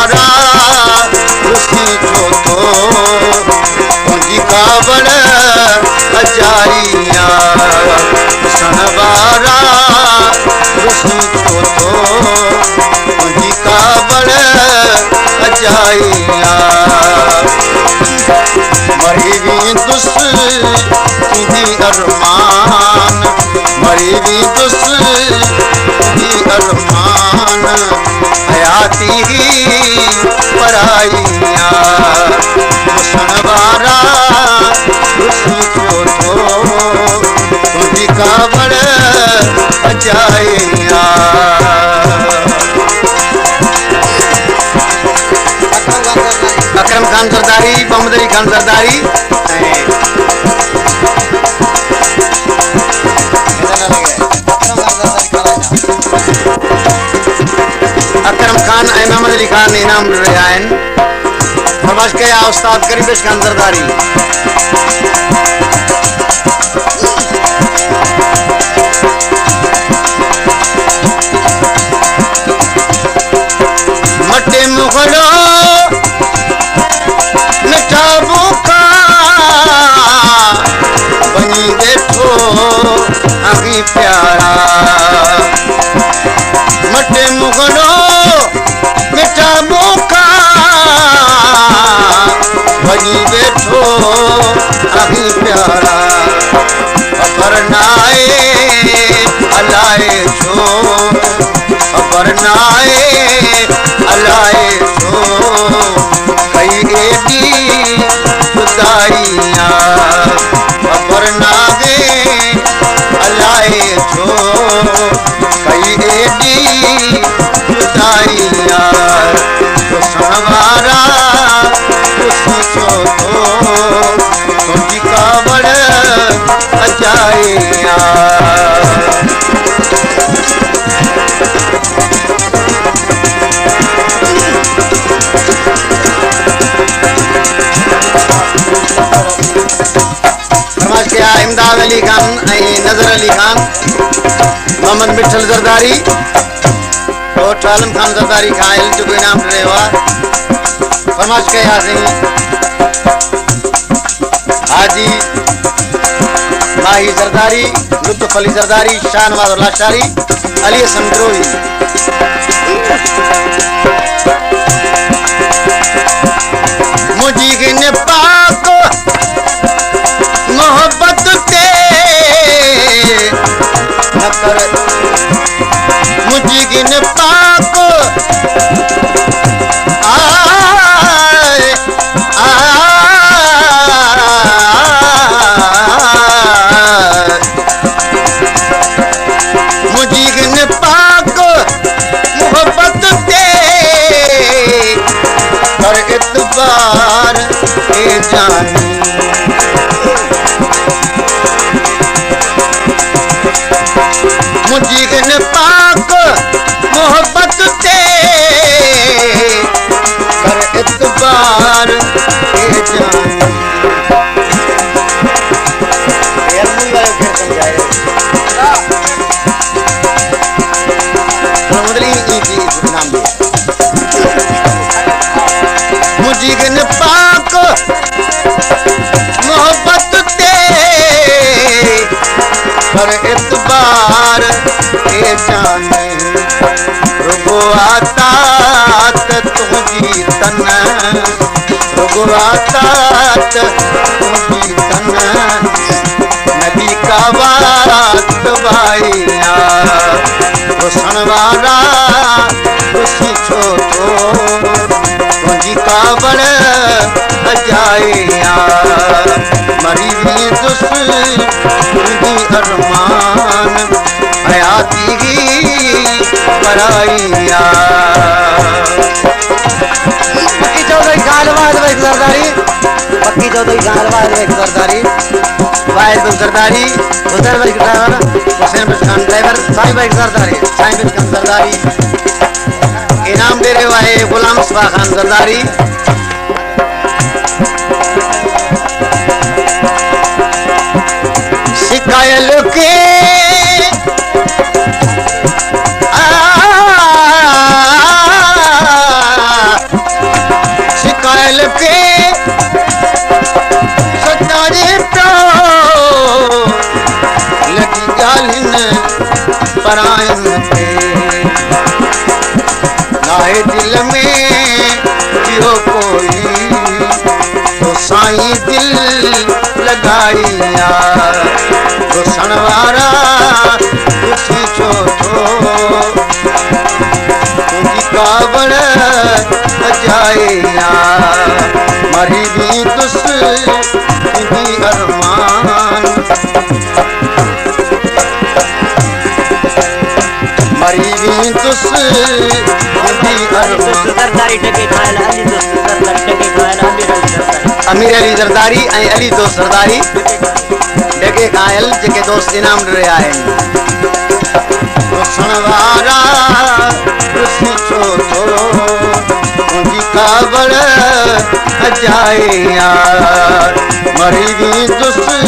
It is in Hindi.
वारा रुसी छो तो तुझी कावड़ अजाइया सन वारा रुसी छो तो तुझी कावड़ अजाइया मरी भी दुस तुझी अरमान मरी भी दुस तुझी अरमान हयाती ही पराइया सन वारा रुसी छो तो तुझी कावड़ अजाइया अकरम खान सरदारी मोहम्मद अली खान सरदारी अकरम खान ऐं मोहम्मद अली खान इनाम रहिया आहिनि फरमाइश कया उस्ताद करीमेश खान सरदारी मटे मुगलो मिठा बुखा बनी बैठो आगी प्यारा मटे मुगलो मिठा बुखा बनी बैठो आगी प्यारा खबर नाए अलाए छो खबर नाए अलाए छो कई एडी जुदाइया खबर नागे अलाए छो कई एडी जुदाइया सन वारा रुसी छो तो तुझी कावड़ अजाइया इमदाद अली खान नजर अली खान मोहम्मद मिठल जरदारी और आलम खान जरदारी का जो इनाम रहे हुआ फरमाइश कया हाजी माही जरदारी लुत्फ अली जरदारी शाहनवाज और लाशारी अली हसन ड्रोही मुझी ने पाक मोहब्बत ते न कर मुझी गिन पाक आए मुझी गिन पाक मोहब्बत ते कर इतबार ए जानी मुझी गिन पाक मोहब्बत ते कर इतबार ए जानी मुझी गिन पाक मोहब्बत ते कर इतबार ए जाने रुगो आता तुझी तन रुगो आता तुझी तन नबी का बात भाइया सन वारा रुसी छो तो तुझी कावड़ अजाइया मरी भी दुस तुझी अरमान हयाती ही पराइया पक्की चौधरी गालवाद एक सरदारी पक्की चौधरी गालवाद एक सरदारी वाहिद बिन सरदारी हुसैन भाई ड्राइवर हुसैन खान ड्राइवर साईं भाई सरदारी साईं बिन खान सरदारी इनाम दे रहे वाहे गुलाम सुबह खान सरदारी शिकायल के अजाइया घुसण वारा ॾिसी छो थो तुंहिंजी कावड़ अजाइया मरी बि तुसि तुंहिंजी अरमान मरी बि तुसि तुंहिंजी अरमान अमीर अली ज़रदारी ऐं अली दोस्त ज़रदारी डगे खायल जेके दोस्त इनाम ॾिया आहिनि घुसण वारा ॾिसी छो थो तुंहिंजी कावड़ अजाइया मरी बि तुसि